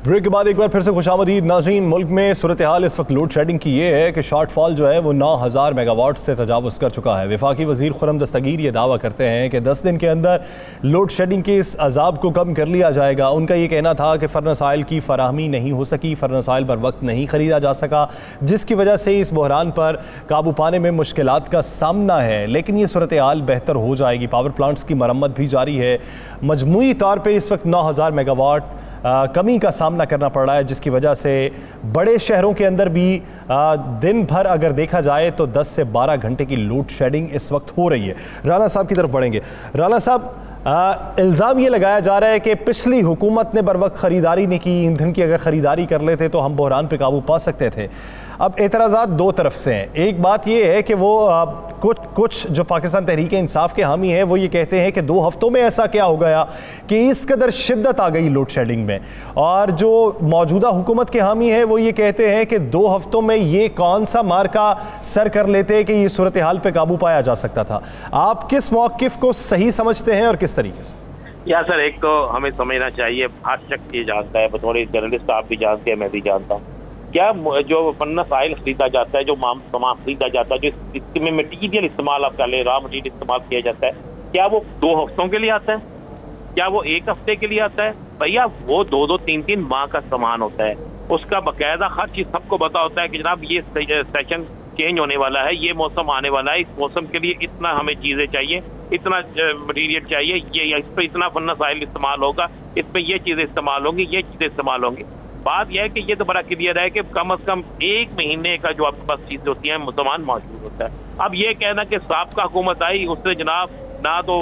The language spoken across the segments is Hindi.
ब्रेक के बाद एक बार फिर से खुशामदीद नाज़रीन। मुल्क में सूरत हाल इस वक्त लोड शेडिंग की ये है कि शॉर्टफॉल जो है वो 9000 मेगावाट से तजावुज़ कर चुका है। वफाकी वज़ीर खुर्रम दस्तगीर ये दावा करते हैं कि 10 दिन के अंदर लोड शेडिंग के इस अजाब को कम कर लिया जाएगा। उनका ये कहना था कि फर्नेस ऑयल की फराहमी नहीं हो सकी, फर्नेस ऑयल पर वक्त नहीं ख़रीदा जा सका, जिसकी वजह से इस बहरान पर काबू पाने में मुश्किलात का सामना है। लेकिन ये सूरत हाल बेहतर हो जाएगी। पावर प्लांट्स की मरम्मत भी जारी है। मजमूई तौर पर इस वक्त 9000 मेगावाट कमी का सामना करना पड़ रहा है, जिसकी वजह से बड़े शहरों के अंदर भी दिन भर अगर देखा जाए तो 10 से 12 घंटे की लोड शेडिंग इस वक्त हो रही है। राना साहब की तरफ बढ़ेंगे। राना साहब, इल्ज़ाम ये लगाया जा रहा है कि पिछली हुकूमत ने बर वक्त ख़रीदारी नहीं की, ईंधन की अगर ख़रीदारी कर लेते तो हम बहरान पे काबू पा सकते थे। अब एतराज़ात दो तरफ से हैं। एक बात ये है कि वो कुछ जो पाकिस्तान तहरीक इंसाफ के हामी हैं वो ये कहते हैं कि 2 हफ्तों में ऐसा क्या हो गया कि इस कदर शिद्दत आ गई लोड शेडिंग में, और जो मौजूदा हुकूमत के हामी हैं वो ये कहते हैं कि 2 हफ्तों में ये कौन सा मार्का सर कर लेते कि ये सूरत हाल पे काबू पाया जा सकता था। आप किस मौक़िफ़ को सही समझते हैं और किस तरीके से? या सर, एक तो हमें समझना चाहिए, हर शख्स ये जानता है, बतौर जर्नलिस्ट आप भी जानते हैं, मैं भी जानता हूँ, क्या जो फर्नेस ऑयल खरीदा जाता है, जो सामान खरीदा जाता है, जो इसमें मटीरियल इस्तेमाल आप कर ले, रॉ मटीरियल इस्तेमाल किया जाता है, क्या वो 2 हफ्तों के लिए आता है? क्या वो 1 हफ्ते के लिए आता है? भैया वो 2-2, 3-3 माह का सामान होता है। उसका बाकायदा हर चीज सबको पता होता है कि जनाब ये सेशन चेंज होने वाला है, ये मौसम आने वाला है, इस मौसम के लिए इतना हमें चीजें चाहिए, इतना मटीरियल चाहिए, ये इस पर इतना फर्नेस ऑयल इस्तेमाल होगा, इस पर ये चीजें इस्तेमाल होंगी, ये चीजें इस्तेमाल होंगी। बात यह है कि ये तो बड़ा क्लियर है कि कम अज कम 1 महीने का जो आपके पास चीजें होती हैं सामान मौजूद होता है। अब ये कहना कि साबका हुकूमत आई, उसने जनाब ना तो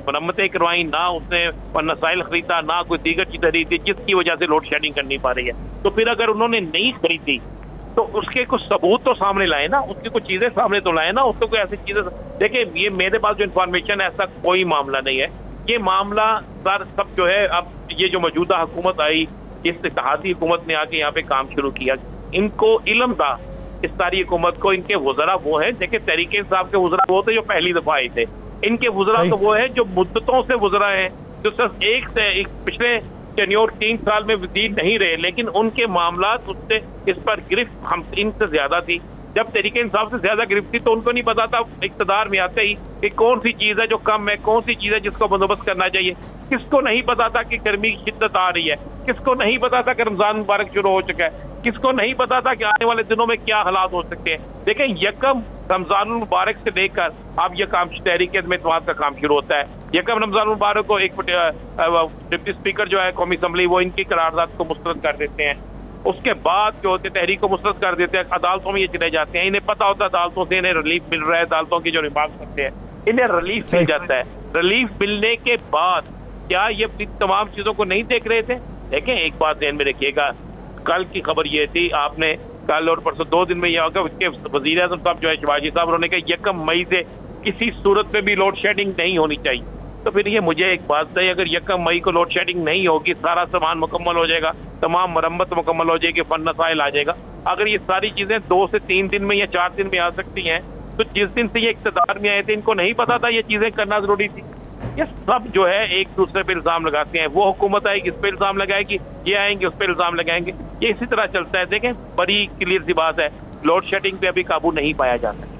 मरम्मतें करवाई, ना उसने फर्नेस ऑयल खरीदा, ना कोई दीगर चीज खरीदी, जिसकी वजह से लोड शेडिंग करनी पा रही है। तो फिर अगर उन्होंने नहीं खरीदी तो उसके कुछ सबूत तो सामने लाए ना, उसकी कुछ चीजें सामने तो लाए ना, उसको कोई ऐसी चीजें। देखिए, ये मेरे पास जो इन्फॉर्मेशन है, ऐसा कोई मामला नहीं है। ये मामला सर सब जो है, अब ये जो मौजूदा हुकूमत आई, इस इत्तेहादी हुकूमत ने आके यहाँ पे काम शुरू किया, इनको इल्म था इस सारी हुकूमत को, इनके वज़रा वो हैं, देखिए तहरीक इंसाफ के वज़रा वो थे जो पहली दफा आए थे, इनके वज़रा तो वो है जो मुद्दतों से वज़रा हैं, जो सिर्फ एक पिछले टेन्योर 3 साल में वज़ीर नहीं रहे, लेकिन उनके मामलात उससे इस पर गिरफ्त हम इनसे ज्यादा थी। जब तहरीक इंसाफ से ज्यादा गिरफ्त थी तो उनको नहीं पता था इक़्तिदार में आते ही कि कौन सी चीज है जो कम है, कौन सी चीज है जिसको बंदोबस्त करना चाहिए। किसको नहीं पता था कि गर्मी की शिद्दत आ रही है, किसको नहीं पता था कि रमजान मुबारक शुरू हो चुका है, किसको नहीं पता था कि आने वाले दिनों में क्या हालात हो सकते हैं। देखें, यकम रमजान मुबारक से लेकर अब यह काम तहरीक एतमाद का काम शुरू होता है। यकम रमजान मुबारक को एक डिप्टी स्पीकर जो है कौमी असम्बली, वो इनकी करारदाद को मुस्तरद कर देते हैं। उसके बाद जो होते तहरीक को मुस्तरद कर देते हैं, अदालतों में ये चले जाते हैं, इन्हें पता होता है अदालतों से इन्हें रिलीफ मिल रहा है, अदालतों की जो रिमांड करते हैं इन्हें रिलीफ मिल जाता है। रिलीफ मिलने के बाद क्या ये तमाम चीजों को नहीं देख रहे थे? देखें, एक बात ध्यान में रखिएगा, कल की खबर ये थी, आपने कल और परसों 2 दिन में यह होगा, उसके वज़ीर आज़म साहब जो है शिवाजी साहब, उन्होंने कहा 1 मई से किसी सूरत में भी लोड शेडिंग नहीं होनी चाहिए। तो फिर ये मुझे एक बात है, अगर 1 मई को लोड शेडिंग नहीं होगी, सारा सामान मुकम्मल हो जाएगा, तमाम मरम्मत मुकम्मल हो जाएगी, फर्नेस ऑयल आ जाएगा, अगर ये सारी चीजें 2 से 3 दिन में या 4 दिन में आ सकती हैं, तो जिस दिन से ये इक़्तिदार में आए थे इनको नहीं पता था ये चीजें करना जरूरी थी। ये सब जो है एक दूसरे पे इल्जाम लगाते हैं, वो हुकूमत आएगी इस पे इल्जाम लगाएगी, ये आएंगे उस पे इल्जाम लगाएंगे, ये इसी तरह चलता है। देखें, बड़ी क्लियर सी बात है, लोड शेडिंग पे अभी काबू नहीं पाया जाता।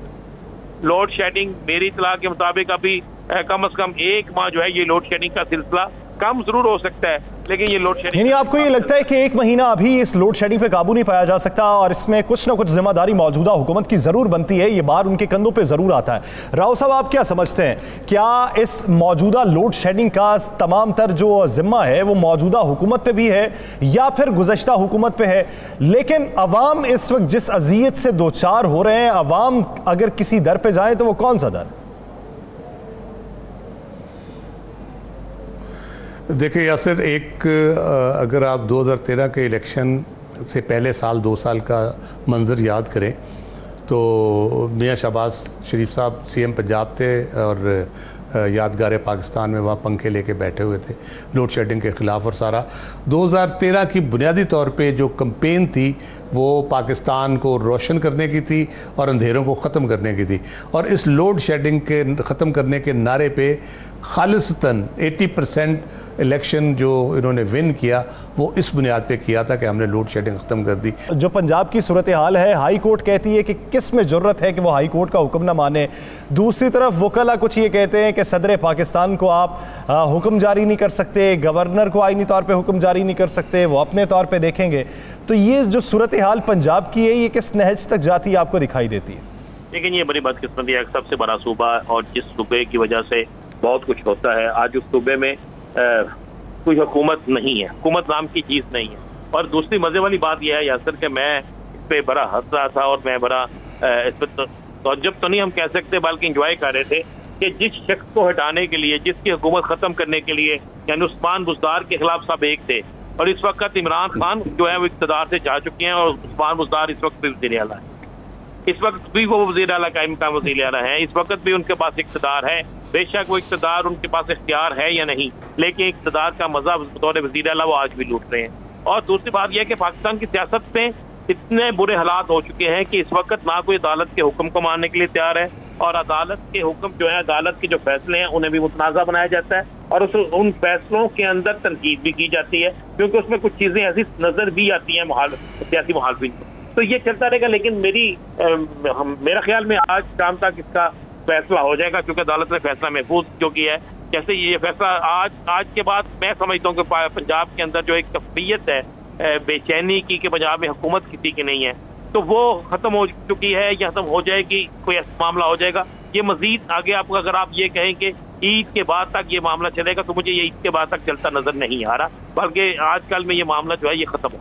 लोड शेडिंग मेरी इत्तला के मुताबिक अभी कम से कम 1 माह जो है ये लोड शेडिंग का सिलसिला कम जरूर हो सकता है, लेकिन ये लोड शेडिंग, यानी आपको ये लगता है कि 1 महीना अभी इस लोड शेडिंग पे काबू नहीं पाया जा सकता और इसमें कुछ ना कुछ जिम्मेदारी मौजूदा हुकूमत की जरूर बनती है, ये बार उनके कंधों पे जरूर आता है। राव साहब, आप क्या समझते हैं, क्या इस मौजूदा लोड शेडिंग का तमाम तर जो जिम्मा है वो मौजूदा हुकूमत पे भी है या फिर गुज़श्ता हुकूमत पे है? लेकिन अवाम इस वक्त जिस अजियत से 2-4 हो रहे हैं, अवाम अगर किसी दर पे जाए तो वो कौन सा दर? देखिए यासिर, एक अगर आप 2013 के इलेक्शन से पहले साल 2 साल का मंजर याद करें तो मियाँ शहबाज शरीफ साहब CM पंजाब थे और यादगार पाकिस्तान में वहाँ पंखे लेके बैठे हुए थे लोड शेडिंग के ख़िलाफ़। और सारा 2013 की बुनियादी तौर पे जो कैंपेन थी वो पाकिस्तान को रोशन करने की थी और अंधेरों को ख़त्म करने की थी। और इस लोड शेडिंग के ख़त्म करने के नारे पे खालिसतन 80% इलेक्शन जो इन्होंने विन किया वो इस बुनियाद पे किया था कि हमने लोड शेडिंग ख़त्म कर दी। जो पंजाब की सूरत हाल है, हाई कोर्ट कहती है कि किस में ज़रूरत है कि वो हाई कोर्ट का हुक्म ना माने। दूसरी तरफ वकला कुछ ये कहते हैं कि सदर पाकिस्तान को आप हुक्म जारी नहीं कर सकते, गवर्नर को आईनी तौर पर हुक्म जारी नहीं कर सकते, वो अपने तौर पर देखेंगे। तो ये जो सूरत हाल पंजाब की है, ये किस नहज तक जाती है आपको दिखाई देती है? लेकिन ये बड़ी बदकिस्मती है, सबसे बड़ा सूबा और जिस सूबे की वजह से बहुत कुछ होता है, आज उस सूबे में कोई हुकूमत नहीं है, हुकूमत नाम की चीज़ नहीं है। और दूसरी मजे वाली बात यह है यासर कि मैं इस पर बड़ा हंस रहा था और मैं बड़ा इस पर तअज्जुब तो नहीं हम कह सकते बल्कि इंजॉय कर रहे थे कि जिस शख्स को हटाने के लिए, जिसकी हुकूमत ख़त्म करने के लिए यानी उस्मान बुज़दार के खिलाफ सब एक थे। और इस वक्त इमरान खान जो है वो इक़्तिदार से जा चुके हैं और उस्मान बुज़दार इस वक्त भी वज़ीर आला है, इस वक्त भी वो वज़ीर आला का वज़ीर आला है, इस वक्त भी उनके पास इक़्तिदार है। बेशक वो इक़्तिदार उनके पास इख्तियार है या नहीं, लेकिन इक़्तिदार का मज़ा बतौर वज़ीर आला वो आज भी लूट रहे हैं। और दूसरी बात यह है कि पाकिस्तान की सियासत में इतने बुरे हालात हो चुके हैं कि इस वक्त ना कोई अदालत के हुक्म को मानने के लिए तैयार है और अदालत के हुक्म जो है, अदालत के जो फैसले हैं उन्हें भी मुतनाज़ा बनाया जाता है और उन फैसलों के अंदर तनकीद भी की जाती है क्योंकि उसमें कुछ चीज़ें ऐसी नज़र भी आती हैं सियासी मुखालफिन को। तो ये चलता रहेगा, लेकिन मेरा ख्याल में आज शाम तक इसका फैसला हो जाएगा क्योंकि अदालत ने फैसला महफूज जो किया है। जैसे ये फैसला आज के बाद मैं समझता हूँ कि पंजाब के अंदर जो एक तफरीयत है बेचैनी की कि पंजाब में हुकूमत किसी की नहीं है, तो वो खत्म हो चुकी है या खत्म हो जाएगी, कोई ऐसा मामला हो जाएगा। ये मजीद आगे आपको अगर आप ये कहें कि ईद के बाद तक ये मामला चलेगा तो मुझे ये ईद के बाद तक चलता नजर नहीं आ रहा, बल्कि आजकल में ये मामला जो है ये खत्म हो,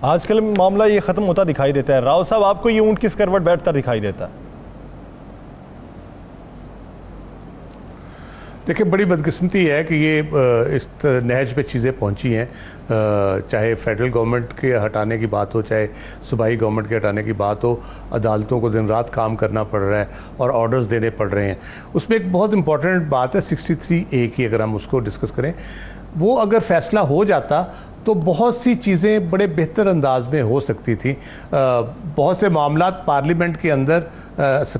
आजकल मामला ये खत्म होता दिखाई देता है। राव साहब, आपको ये ऊंट किस करवट बैठता दिखाई देता है? देखिए, बड़ी बदकिस्मती है कि ये इस नहज पे चीज़ें पहुंची हैं, चाहे फेडरल गवर्नमेंट के हटाने की बात हो, चाहे सूबाई गवर्नमेंट के हटाने की बात हो, अदालतों को दिन रात काम करना पड़ रहा है और ऑर्डर्स देने पड़ रहे हैं। उसमें एक बहुत इंपॉर्टेंट बात है 63A की, अगर हम उसको डिस्कस करें, वो अगर फैसला हो जाता तो बहुत सी चीज़ें बड़े बेहतर अंदाज में हो सकती थी। बहुत से मामला पार्लियामेंट के अंदर,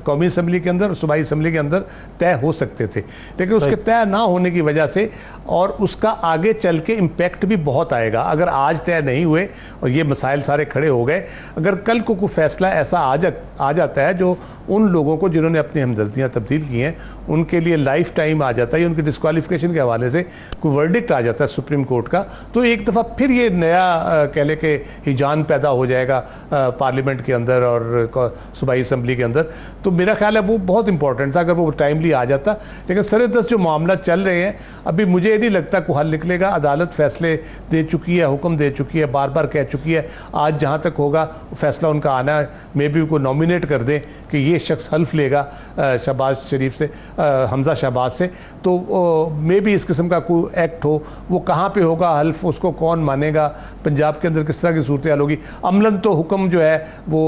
कौमी असम्बली के अंदर और सूबाई असम्बली के अंदर तय हो सकते थे, लेकिन उसके तय ना होने की वजह से और उसका आगे चल के इम्पेक्ट भी बहुत आएगा। अगर आज तय नहीं हुए और ये मसाइल सारे खड़े हो गए, अगर कल को कोई फैसला ऐसा आ जाता है जो उन लोगों को जिन्होंने अपनी हमदर्दियाँ तब्दील की हैं उनके लिए लाइफ टाइम आ जाता है, उनकी डिस्क्वालिफिकेशन के हवाले से कोई वर्डिक्ट आ जाता है सुप्रीम कोर्ट का, तो एक दफ़ा फिर ये नया कह ले के हिजान पैदा हो जाएगा पार्लियामेंट के अंदर और सूबाई असम्बली के अंदर। तो मेरा ख्याल है वो बहुत इंपॉर्टेंट था अगर वो टाइमली आ जाता। लेकिन सरेदस्त जो मामला चल रहे हैं अभी मुझे नहीं लगता कोई हल निकलेगा। अदालत फैसले दे चुकी है, हुक्म दे चुकी है, बार बार कह चुकी है। आज जहाँ तक होगा फैसला उनका आना है, मे बी उनको नॉमिनेट कर दें कि ये शख्स हल्फ लेगा शहबाज शरीफ से, हमजा शहबाज से, तो मे बी इस किस्म का कोई एक्ट हो। वो कहाँ पर होगा हल्फ, उसको कौन मानेगा, पंजाब के अंदर किस तरह की सूरत हाल होगी। अमलन तो हुक्म जो है वो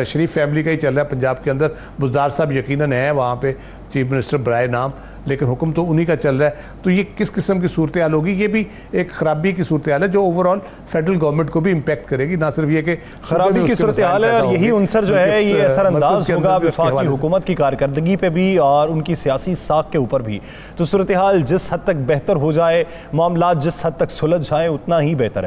शरीफ फैमिली का ही चल रहा है पंजाब के अंदर। बुज़दार साहब यकीनन है वहाँ पे चीफ मिनिस्टर बराए नाम, लेकिन हुक्म तो उन्हीं का चल रहा है। तो ये किस किस्म की सूरत हाल होगी, ये भी एक खराबी की सूरत हाल है जो ओवरऑल फेडरल गवर्नमेंट को भी इम्पैक्ट करेगी। ना सिर्फ ये कि खराबी की सूरत हाल है और यही अंसर जो है ये असरअंदाज होगा वफाकी हुकूमत की कारकर्दगी पे भी और उनकी सियासी साख के ऊपर भी। तो सूरत हाल जिस हद तक बेहतर हो जाए, मामला जिस हद तक सुलझ जाए, उतना ही बेहतर है।